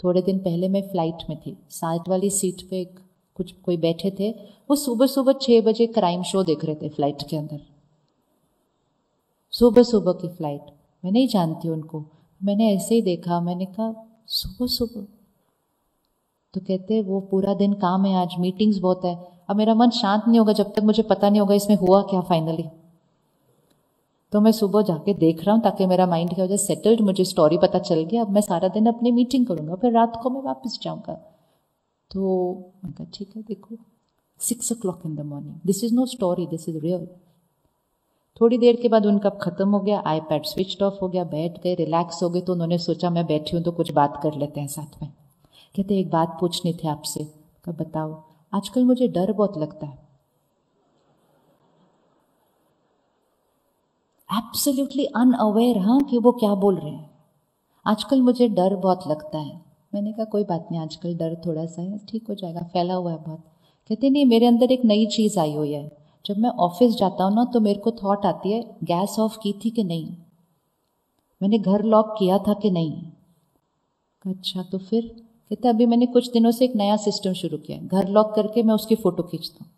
थोड़े दिन पहले मैं फ्लाइट में थी, साथ वाली सीट पे कोई बैठे थे, वो सुबह सुबह 6 बजे क्राइम शो देख रहे थे फ्लाइट के अंदर। सुबह सुबह की फ्लाइट, मैं नहीं जानती उनको, मैंने ऐसे ही देखा, मैंने कहा सुबह सुबह। तो कहते वो पूरा दिन काम है, आज मीटिंग्स बहुत है। अब मेरा मन शांत नहीं होगा जब तक मुझे पता नहीं होगा इसमें हुआ क्या फाइनली। तो मैं सुबह जाके देख रहा हूँ ताकि मेरा माइंड क्या हो जाए सेटल्ड, मुझे स्टोरी पता चल गया, अब मैं सारा दिन अपनी मीटिंग करूँगा, फिर रात को मैं वापस जाऊँगा। तो मैं कहा ठीक है, देखो 6 o'clock in the morning, this is no story, this is real. थोड़ी देर के बाद उनका खत्म हो गया, आईपैड स्विच ऑफ हो गया, बैठ गए, रिलैक्स हो गए। तो उन्होंने सोचा मैं बैठी हूँ तो कुछ बात कर लेते हैं साथ में। कहते एक बात पूछनी थी आपसे। कहा बताओ। आजकल मुझे डर बहुत लगता है। एब्सोल्युटली अनअवेयर, हाँ, कि वो क्या बोल रहे हैं। आजकल मुझे डर बहुत लगता है। मैंने कहा कोई बात नहीं, आजकल डर थोड़ा सा है, ठीक हो जाएगा, फैला हुआ है बहुत। कहते नहीं, मेरे अंदर एक नई चीज़ आई हुई है। जब मैं ऑफिस जाता हूँ ना तो मेरे को थॉट आती है गैस ऑफ की थी कि नहीं, मैंने घर लॉक किया था कि नहीं। अच्छा तो फिर कहते अभी मैंने कुछ दिनों से एक नया सिस्टम शुरू किया है, घर लॉक करके मैं उसकी फ़ोटो खींचता हूँ।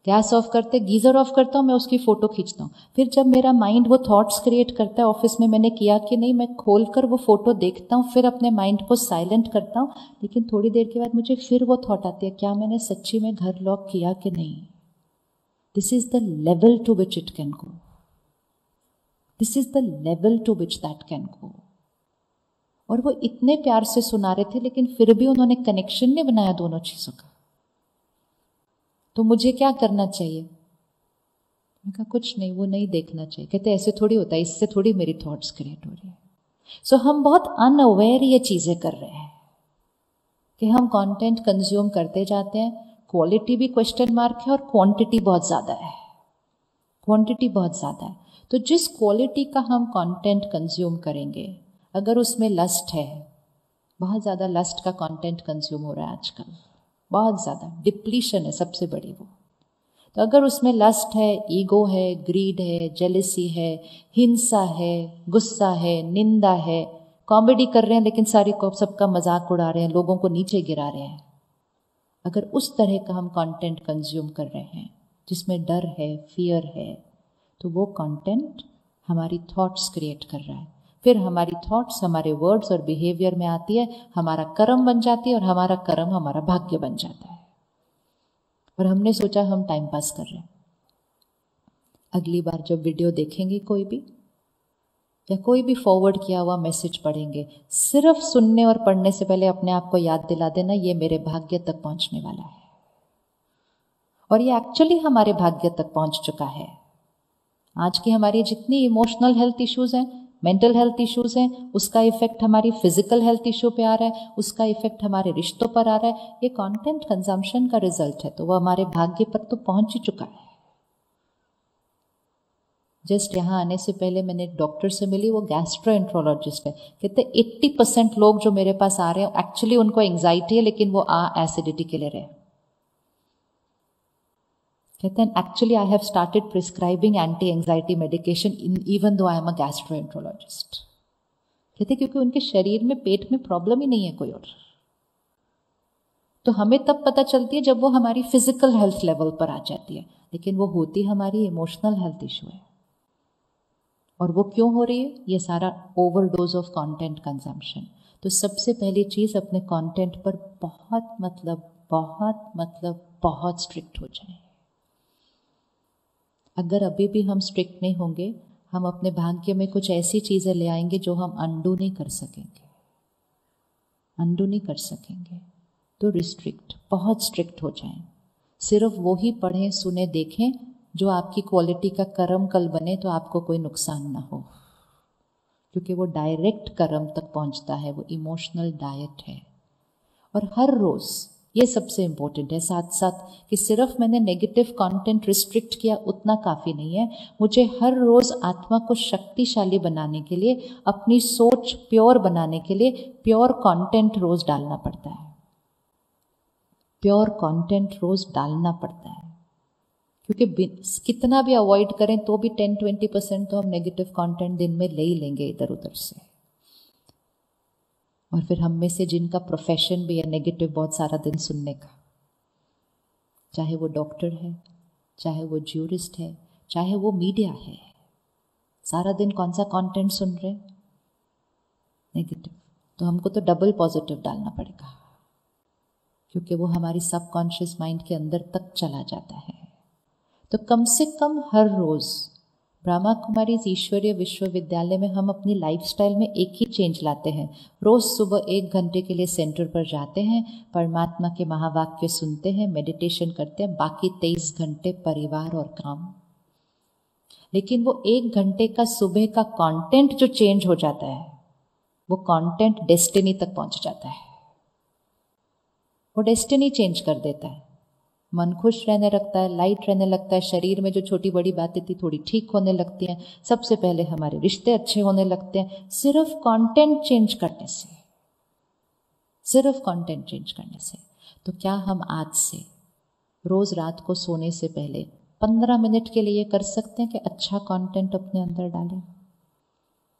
गैस ऑफ करते, गीज़र ऑफ करता हूँ, मैं उसकी फ़ोटो खींचता हूँ। फिर जब मेरा माइंड वो थॉट्स क्रिएट करता है ऑफिस में मैंने किया कि नहीं, मैं खोल कर वो फ़ोटो देखता हूँ, फिर अपने माइंड को साइलेंट करता हूँ। लेकिन थोड़ी देर के बाद मुझे फिर वो थॉट आती है, क्या मैंने सच्ची में घर लॉक किया कि नहीं। This is the level to which it can go, this is the level to which that can go. और वो इतने प्यार से सुना रहे थे, लेकिन फिर भी उन्होंने कनेक्शन नहीं बनाया दोनों चीज़ों का। तो मुझे क्या करना चाहिए। मैं कहा कुछ नहीं, वो नहीं देखना चाहिए। कहते ऐसे थोड़ी होता है, इससे थोड़ी मेरी थॉट्स क्रिएट हो रही है। सो हम बहुत अनअवेयर ये चीज़ें कर रहे हैं कि हम कंटेंट कंज्यूम करते जाते हैं। क्वालिटी भी क्वेश्चन मार्क है और क्वांटिटी बहुत ज़्यादा है, क्वांटिटी बहुत ज़्यादा है। तो जिस क्वालिटी का हम कंटेंट कंज्यूम करेंगे, अगर उसमें लस्ट है, बहुत ज़्यादा लस्ट का कंटेंट कंज्यूम हो रहा है आजकल, बहुत ज़्यादा डिप्लीशन है सबसे बड़ी वो। तो अगर उसमें लस्ट है, ईगो है, ग्रीड है, जेलिसी है, हिंसा है, गुस्सा है, निंदा है, कॉमेडी कर रहे हैं लेकिन सारी को सबका मजाक उड़ा रहे हैं, लोगों को नीचे गिरा रहे हैं, अगर उस तरह का हम कंटेंट कंज्यूम कर रहे हैं जिसमें डर है, फियर है, तो वो कंटेंट हमारी थॉट्स क्रिएट कर रहा है। फिर हमारी थॉट्स हमारे वर्ड्स और बिहेवियर में आती है, हमारा कर्म बन जाती है और हमारा कर्म हमारा भाग्य बन जाता है। और हमने सोचा हम टाइम पास कर रहे हैं। अगली बार जब वीडियो देखेंगे कोई भी, या कोई भी फॉरवर्ड किया हुआ मैसेज पढ़ेंगे, सिर्फ सुनने और पढ़ने से पहले अपने आप को याद दिला देना ये मेरे भाग्य तक पहुंचने वाला है। और ये एक्चुअली हमारे भाग्य तक पहुंच चुका है। आज की हमारी जितनी इमोशनल हेल्थ इश्यूज हैं, मेंटल हेल्थ इश्यूज हैं, उसका इफेक्ट हमारी फिजिकल हेल्थ इश्यू पे आ रहा है, उसका इफेक्ट हमारे रिश्तों पर आ रहा है। ये कंटेंट कंजम्पशन का रिजल्ट है, तो वो हमारे भाग्य पर तो पहुंच ही चुका है। जस्ट यहाँ आने से पहले मैंने एक डॉक्टर से मिली, वो गैस्ट्रोएंट्रोलॉजिस्ट है। कहते 80% लोग जो मेरे पास आ रहे हैं एक्चुअली उनको एंग्जाइटी है, लेकिन वो एसिडिटी के ले रहे हैं। कहते हैं actually I have started prescribing anti anxiety medication even though I am a gastroenterologist. कहते क्योंकि उनके शरीर में, पेट में प्रॉब्लम ही नहीं है कोई और। तो हमें तब पता चलती है जब वो हमारी फिजिकल हेल्थ लेवल पर आ जाती है, लेकिन वो होती हमारी इमोशनल हेल्थ इशू है। और वो क्यों हो रही है? ये सारा ओवरडोज ऑफ कंटेंट कंजम्पशन। तो सबसे पहली चीज़, अपने कंटेंट पर बहुत स्ट्रिक्ट हो जाए। अगर अभी भी हम स्ट्रिक्ट नहीं होंगे, हम अपने भाग्य में कुछ ऐसी चीज़ें ले आएंगे जो हम अंडू नहीं कर सकेंगे, अंडू नहीं कर सकेंगे। तो रिस्ट्रिक्ट, बहुत स्ट्रिक्ट हो जाएं। सिर्फ वो ही पढ़ें, सुने, देखें जो आपकी क्वालिटी का कर्म कल बने, तो आपको कोई नुकसान ना हो, क्योंकि वो डायरेक्ट कर्म तक पहुंचता है, वो इमोशनल डाइट है। और हर रोज़, ये सबसे इम्पोर्टेंट है, साथ साथ कि सिर्फ मैंने नेगेटिव कंटेंट रिस्ट्रिक्ट किया उतना काफ़ी नहीं है। मुझे हर रोज़ आत्मा को शक्तिशाली बनाने के लिए, अपनी सोच प्योर बनाने के लिए प्योर कंटेंट रोज़ डालना पड़ता है, प्योर कंटेंट रोज़ डालना पड़ता है। क्योंकि कितना भी अवॉइड करें तो भी 10-20% तो हम नेगेटिव कंटेंट दिन में ले ही लेंगे इधर उधर से। और फिर हम में से जिनका प्रोफेशन भी है नेगेटिव बहुत सारा दिन सुनने का, चाहे वो डॉक्टर है, चाहे वो ज्यूरिस्ट है, चाहे वो मीडिया है, सारा दिन कौन सा कंटेंट सुन रहे? नेगेटिव। तो हमको तो डबल पॉजिटिव डालना पड़ेगा, क्योंकि वो हमारी सबकॉन्शियस माइंड के अंदर तक चला जाता है। तो कम से कम हर रोज ब्रह्मा कुमारी ईश्वरीय विश्वविद्यालय में हम अपनी लाइफस्टाइल में एक ही चेंज लाते हैं। रोज सुबह 1 घंटे के लिए सेंटर पर जाते हैं, परमात्मा के महावाक्य सुनते हैं, मेडिटेशन करते हैं, बाकी 23 घंटे परिवार और काम। लेकिन वो 1 घंटे का सुबह का कंटेंट जो चेंज हो जाता है, वो कंटेंट डेस्टिनी तक पहुंच जाता है। वो डेस्टिनी चेंज कर देता है। मन खुश रहने लगता है, लाइट रहने लगता है, शरीर में जो छोटी बड़ी बातें थी थोड़ी ठीक होने लगती हैं। सबसे पहले हमारे रिश्ते अच्छे होने लगते हैं, सिर्फ कंटेंट चेंज करने से, सिर्फ कंटेंट चेंज करने से। तो क्या हम आज से रोज रात को सोने से पहले 15 मिनट के लिए कर सकते हैं कि अच्छा कंटेंट अपने अंदर डालें?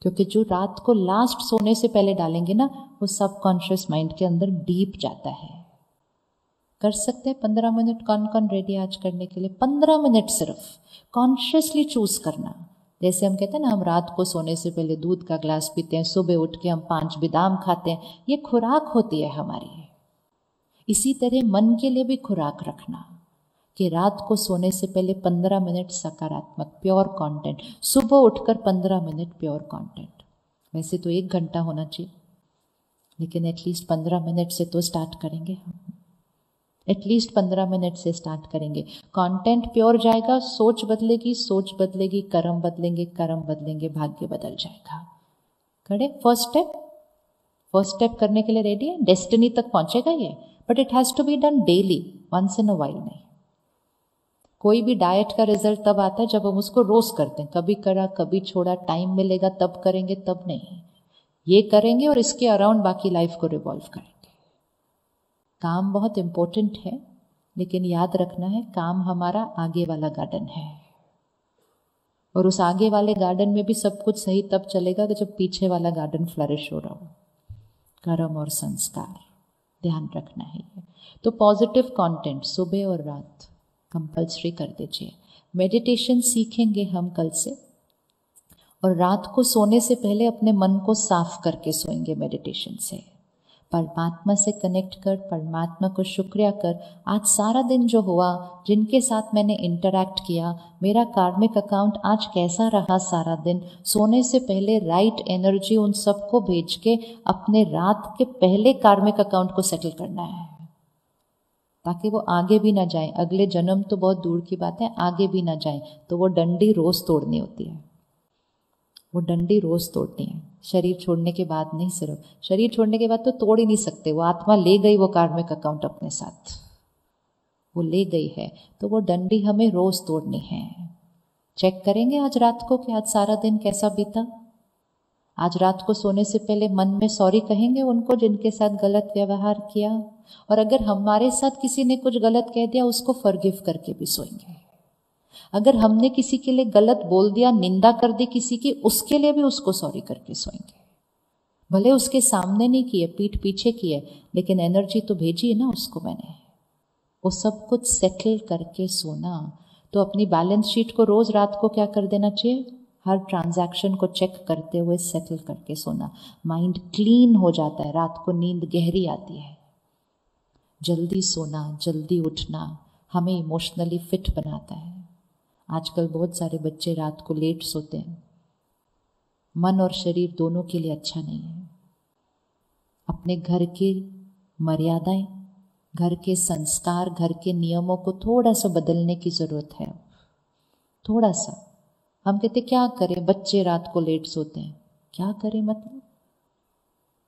क्योंकि जो रात को लास्ट सोने से पहले डालेंगे ना, वो सबकॉन्शियस माइंड के अंदर डीप जाता है। कर सकते हैं 15 मिनट? कौन कौन रेडी आज करने के लिए? 15 मिनट सिर्फ कॉन्शियसली चूज करना। जैसे हम कहते हैं ना, हम रात को सोने से पहले दूध का ग्लास पीते हैं, सुबह उठ के हम 5 बादाम खाते हैं, ये खुराक होती है हमारी। इसी तरह मन के लिए भी खुराक रखना कि रात को सोने से पहले 15 मिनट सकारात्मक प्योर कंटेंट, सुबह उठकर 15 मिनट प्योर कंटेंट। वैसे तो 1 घंटा होना चाहिए, लेकिन एटलीस्ट 15 मिनट से तो स्टार्ट करेंगे। एटलीस्ट 15 मिनट से स्टार्ट करेंगे। कंटेंट प्योर जाएगा, सोच बदलेगी, सोच बदलेगी, कर्म बदलेंगे, कर्म बदलेंगे, भाग्य बदल जाएगा। करे फर्स्ट स्टेप करने के लिए रेडी है? डेस्टिनी तक पहुंचेगा ये, but it has to be done daily, once in a while नहीं। कोई भी डाइट का रिजल्ट तब आता है जब हम उसको रोज करते हैं। कभी करा कभी छोड़ा, टाइम मिलेगा तब करेंगे, तब नहीं। ये करेंगे और इसके अराउंड बाकी लाइफ को रिवॉल्व करेंगे। काम बहुत इंपॉर्टेंट है, लेकिन याद रखना है काम हमारा आगे वाला गार्डन है, और उस आगे वाले गार्डन में भी सब कुछ सही तब चलेगा कि जब पीछे वाला गार्डन फ्लरिश हो रहा हो। कर्म और संस्कार ध्यान रखना है। तो पॉजिटिव कंटेंट सुबह और रात कंपल्सरी कर दीजिए। मेडिटेशन सीखेंगे हम कल से, और रात को सोने से पहले अपने मन को साफ करके सोएंगे मेडिटेशन से। परमात्मा से कनेक्ट कर, परमात्मा को शुक्रिया कर, आज सारा दिन जो हुआ, जिनके साथ मैंने इंटरैक्ट किया, मेरा कार्मिक अकाउंट आज कैसा रहा सारा दिन, सोने से पहले राइट एनर्जी उन सबको भेज के अपने रात के पहले कार्मिक अकाउंट को सेटल करना है, ताकि वो आगे भी ना जाए। अगले जन्म तो बहुत दूर की बात है, आगे भी ना जाए। तो वो डंडी रोज तोड़नी होती है, वो डंडी रोज तोड़नी है। शरीर छोड़ने के बाद नहीं, सिर्फ शरीर छोड़ने के बाद तो तोड़ ही नहीं सकते, वो आत्मा ले गई वो कार्मिक अकाउंट अपने साथ, वो ले गई है। तो वो डंडी हमें रोज तोड़नी है। चेक करेंगे आज रात को कि आज सारा दिन कैसा बीता। आज रात को सोने से पहले मन में सॉरी कहेंगे उनको जिनके साथ गलत व्यवहार किया, और अगर हमारे साथ किसी ने कुछ गलत कह दिया उसको फॉरगिव करके भी सोएंगे। अगर हमने किसी के लिए गलत बोल दिया, निंदा कर दी किसी की, उसके लिए भी उसको सॉरी करके सोएंगे। भले उसके सामने नहीं किए, पीठ पीछे किए, लेकिन एनर्जी तो भेजी है ना उसको मैंने। वो सब कुछ सेटल करके सोना। तो अपनी बैलेंस शीट को रोज रात को क्या कर देना चाहिए? हर ट्रांजैक्शन को चेक करते हुए सेटल करके सोना। माइंड क्लीन हो जाता है, रात को नींद गहरी आती है। जल्दी सोना, जल्दी उठना हमें इमोशनली फिट बनाता है। आजकल बहुत सारे बच्चे रात को लेट सोते हैं, मन और शरीर दोनों के लिए अच्छा नहीं है। अपने घर की मर्यादाएं, घर के संस्कार, घर के नियमों को थोड़ा सा बदलने की जरूरत है। थोड़ा सा। हम कहते क्या करें, बच्चे रात को लेट सोते हैं, क्या करें मतलब?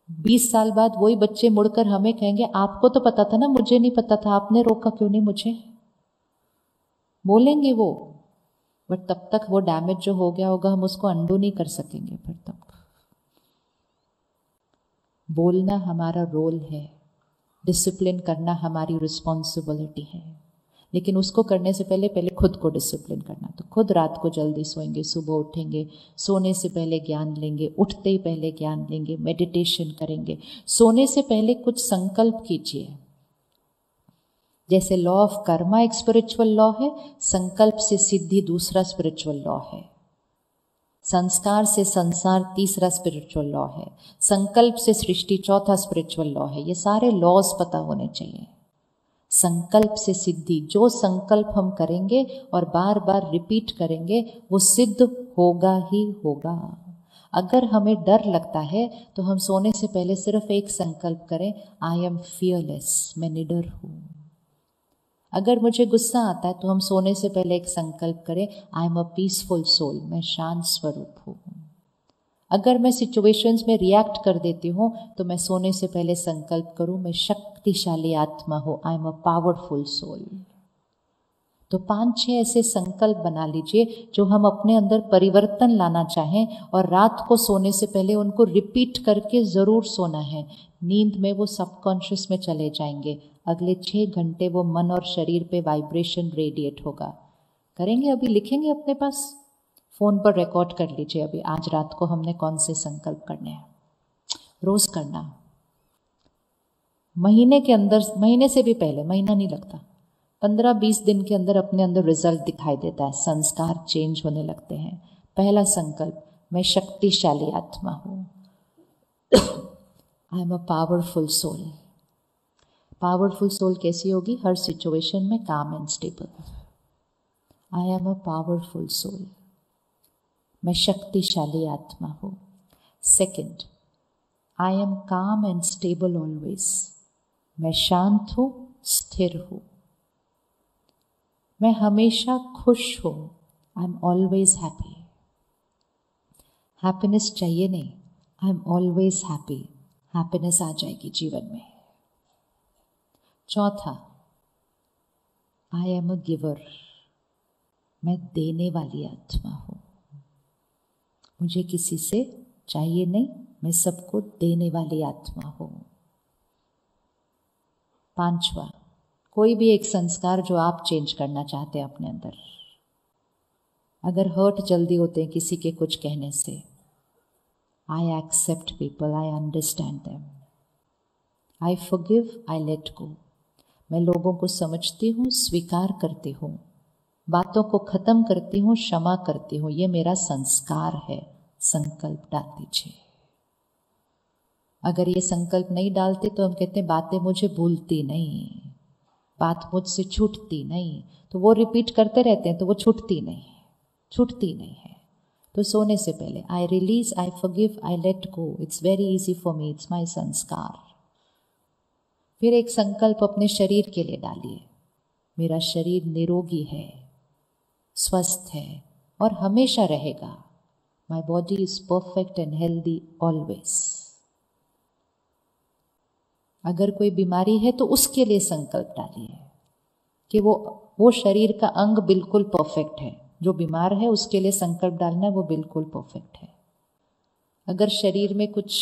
20 साल बाद वही बच्चे मुड़कर हमें कहेंगे आपको तो पता था ना, मुझे नहीं पता था, आपने रोका क्यों नहीं मुझे? बोलेंगे वो, बट तब तक वो डैमेज जो हो गया होगा हम उसको अंडू नहीं कर सकेंगे। फिर तक बोलना हमारा रोल है, डिसिप्लिन करना हमारी रिस्पॉन्सिबिलिटी है, लेकिन उसको करने से पहले पहले खुद को डिसिप्लिन करना। तो खुद रात को जल्दी सोएंगे, सुबह उठेंगे, सोने से पहले ज्ञान लेंगे, उठते ही पहले ज्ञान लेंगे, मेडिटेशन करेंगे। सोने से पहले कुछ संकल्प कीजिए। जैसे लॉ ऑफ कर्मा एक स्पिरिचुअल लॉ है, संकल्प से सिद्धि दूसरा स्पिरिचुअल लॉ है, संस्कार से संसार तीसरा स्पिरिचुअल लॉ है, संकल्प से सृष्टि चौथा स्पिरिचुअल लॉ है। ये सारे लॉज पता होने चाहिए। संकल्प से सिद्धि, जो संकल्प हम करेंगे और बार बार रिपीट करेंगे वो सिद्ध होगा ही होगा। अगर हमें डर लगता है तो हम सोने से पहले सिर्फ एक संकल्प करें, आई एम फियरलेस, मैं निडर हूँ। अगर मुझे गुस्सा आता है तो हम सोने से पहले एक संकल्प करें, I am a peaceful soul, मैं शांत स्वरूप हूँ। अगर मैं सिचुएशंस में रिएक्ट कर देती हूँ तो मैं सोने से पहले संकल्प करूँ, मैं शक्तिशाली आत्मा हूँ, I am a powerful soul. तो 5-6 ऐसे संकल्प बना लीजिए जो हम अपने अंदर परिवर्तन लाना चाहें, और रात को सोने से पहले उनको रिपीट करके ज़रूर सोना है। नींद में वो सबकॉन्शियस में चले जाएंगे। अगले 6 घंटे वो मन और शरीर पे वाइब्रेशन रेडिएट होगा। करेंगे? अभी लिखेंगे अपने पास, फ़ोन पर रिकॉर्ड कर लीजिए अभी आज रात को हमने कौन से संकल्प करने हैं। रोज़ करना, महीने के अंदर, महीने से भी पहले, महीना नहीं लगता, 15-20 दिन के अंदर अपने अंदर रिजल्ट दिखाई देता है, संस्कार चेंज होने लगते हैं। पहला संकल्प, मैं शक्तिशाली आत्मा हूँ, I am a powerful soul. Powerful soul कैसी होगी? हर सिचुएशन में calm and stable. I am a powerful soul, मैं शक्तिशाली आत्मा हूँ। Second, I am calm and stable always, मैं शांत हूँ, स्थिर हूँ, मैं हमेशा खुश हूँ, I am always happy. Happiness चाहिए नहीं, I am always happy, happiness आ जाएगी जीवन में। चौथा, आई एम अ गिवर, मैं देने वाली आत्मा हूँ, मुझे किसी से चाहिए नहीं, मैं सबको देने वाली आत्मा हूँ। पांचवा, कोई भी एक संस्कार जो आप चेंज करना चाहते हैं अपने अंदर। अगर हर्ट जल्दी होते हैं किसी के कुछ कहने से, I accept people, I understand them, I forgive, I let go. मैं लोगों को समझती हूँ, स्वीकार करती हूँ, बातों को खत्म करती हूँ, क्षमा करती हूँ। ये मेरा संस्कार है। संकल्प डाल दीजिए। अगर ये संकल्प नहीं डालते तो हम कहते हैं बातें मुझे भूलती नहीं, बात मुझसे छूटती नहीं, तो वो रिपीट करते रहते हैं तो वो छूटती नहीं है। तो सोने से पहले I release, I forgive, I let go, it's very easy for me, it's my संस्कार। फिर एक संकल्प अपने शरीर के लिए डालिए, मेरा शरीर निरोगी है, स्वस्थ है और हमेशा रहेगा। My body is perfect and healthy always. अगर कोई बीमारी है तो उसके लिए संकल्प डालिए कि वो शरीर का अंग बिल्कुल परफेक्ट है। जो बीमार है उसके लिए संकल्प डालना है वो बिल्कुल परफेक्ट है। अगर शरीर में कुछ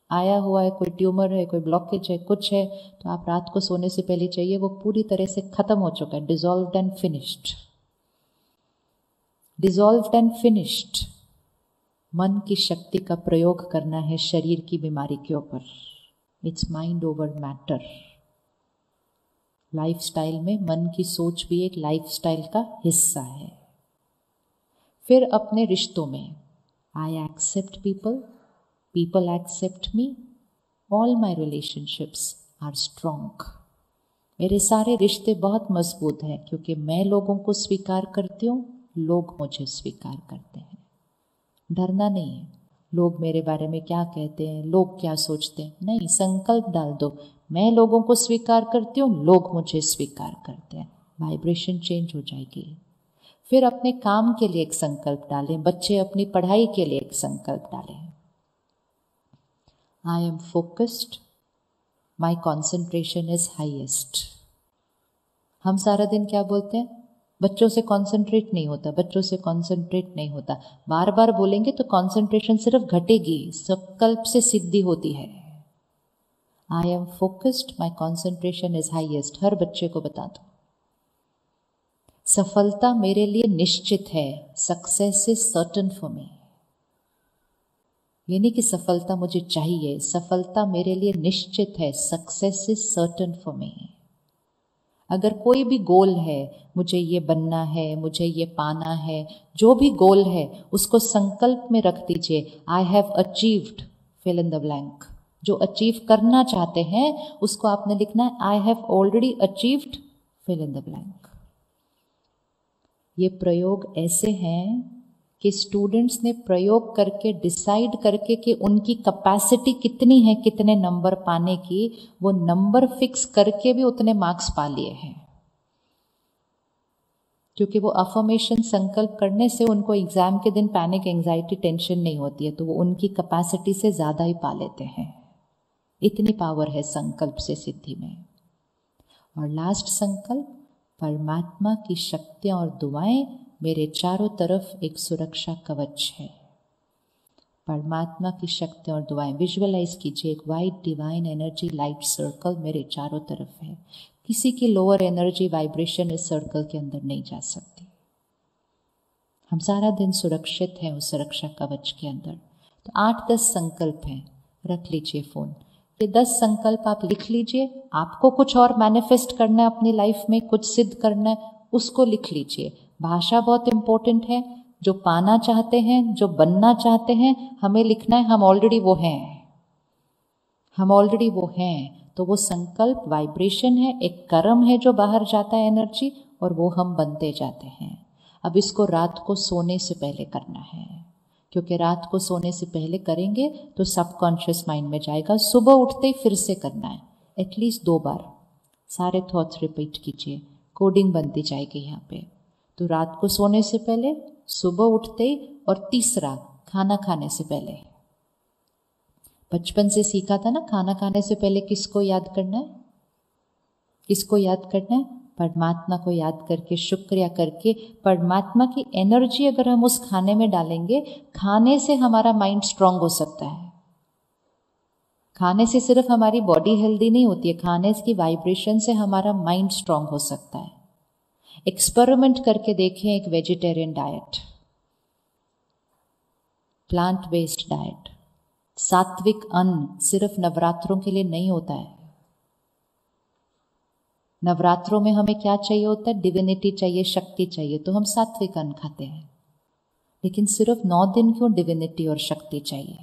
आया हुआ है, कोई ट्यूमर है, कोई ब्लॉकेज है, कुछ है, तो आप रात को सोने से पहले चाहिए वो पूरी तरह से खत्म हो चुका है, dissolved and finished. Dissolved and finished. मन की शक्ति का प्रयोग करना है शरीर की बीमारी के ऊपर। It's mind over matter. Lifestyle में मन की सोच भी एक लाइफस्टाइल का हिस्सा है। फिर अपने रिश्तों में I accept people, people accept me, all my relationships are strong. मेरे सारे रिश्ते बहुत मजबूत हैं क्योंकि मैं लोगों को स्वीकार करती हूँ, लोग मुझे स्वीकार करते हैं। डरना नहीं है लोग मेरे बारे में क्या कहते हैं, लोग क्या सोचते हैं, नहीं, संकल्प डाल दो, मैं लोगों को स्वीकार करती हूँ, लोग मुझे स्वीकार करते हैं। वाइब्रेशन चेंज हो जाएगी। फिर अपने काम के लिए एक संकल्प डालें, बच्चे अपनी पढ़ाई के लिए एक संकल्प डालें। आई am focused, my concentration is highest. हम सारा दिन क्या बोलते हैं, बच्चों से कॉन्सेंट्रेट नहीं होता, बच्चों से कॉन्सेंट्रेट नहीं होता। बार बार बोलेंगे तो कॉन्सेंट्रेशन सिर्फ घटेगी, संकल्प से सिद्धि होती है। I am focused, my concentration is highest. हर बच्चे को बता दो। सफलता मेरे लिए निश्चित है, success is certain for me. ये नहीं कि सफलता मुझे चाहिए, सफलता मेरे लिए निश्चित है, सक्सेस इज सर्टन फॉर मी। अगर कोई भी गोल है, मुझे ये बनना है, मुझे ये पाना है, जो भी गोल है उसको संकल्प में रख दीजिए, I have achieved, fill in the blank. जो अचीव करना चाहते हैं उसको आपने लिखना है, I have already achieved, fill in the blank. ये प्रयोग ऐसे हैं कि स्टूडेंट्स ने प्रयोग करके डिसाइड करके कि उनकी कैपेसिटी कितनी है कितने नंबर पाने की, वो नंबर फिक्स करके भी उतने मार्क्स पा लिए हैं। क्योंकि वो अफर्मेशन संकल्प करने से उनको एग्जाम के दिन पैनिक, एंजाइटी, टेंशन नहीं होती है, तो वो उनकी कैपेसिटी से ज़्यादा ही पा लेते हैं। इतनी पावर है संकल्प से सिद्धि में। और लास्ट संकल्प, परमात्मा की शक्तियाँ और दुआएं मेरे चारों तरफ एक सुरक्षा कवच है। परमात्मा की शक्ति और दुआएं विजुअलाइज कीजिए, एक white divine energy light circle मेरे चारों तरफ है। किसी की लोअर एनर्जी वाइब्रेशन इस सर्कल के अंदर नहीं जा सकती। हम सारा दिन सुरक्षित हैं उस सुरक्षा कवच के अंदर। तो 8-10 संकल्प हैं, रख लीजिए फोन। ये 10 संकल्प आप लिख लीजिए। आपको कुछ और मैनिफेस्ट करना है अपनी लाइफ में, कुछ सिद्ध करना है, उसको लिख लीजिए। भाषा बहुत इंपॉर्टेंट है। जो पाना चाहते हैं, जो बनना चाहते हैं, हमें लिखना है हम ऑलरेडी वो हैं, हम ऑलरेडी वो हैं। तो वो संकल्प वाइब्रेशन है, एक कर्म है जो बाहर जाता है एनर्जी, और वो हम बनते जाते हैं। अब इसको रात को सोने से पहले करना है, क्योंकि रात को सोने से पहले करेंगे तो सबकॉन्शियस माइंड में जाएगा। सुबह उठते ही फिर से करना है, एटलीस्ट 2 बार सारे थॉट्स रिपीट कीजिए, कोडिंग बनती जाएगी यहाँ पे। तो रात को सोने से पहले, सुबह उठते ही, और तीसरा खाना खाने से पहले। बचपन से सीखा था ना, खाना खाने से पहले किसको याद करना है, किसको याद करना है? परमात्मा को याद करके, शुक्रिया करके। परमात्मा की एनर्जी अगर हम उस खाने में डालेंगे, खाने से हमारा माइंड स्ट्रांग हो सकता है। खाने से सिर्फ हमारी बॉडी हेल्दी नहीं होती है, खाने की वाइब्रेशन से हमारा माइंड स्ट्रांग हो सकता है। एक्सपेरिमेंट करके देखें एक vegetarian diet, plant based diet. सात्विक अन्न सिर्फ नवरात्रों के लिए नहीं होता है। नवरात्रों में हमें क्या चाहिए होता है? डिविनिटी चाहिए, शक्ति चाहिए, तो हम सात्विक अन्न खाते हैं। लेकिन सिर्फ 9 दिन क्यों डिविनिटी और शक्ति चाहिए?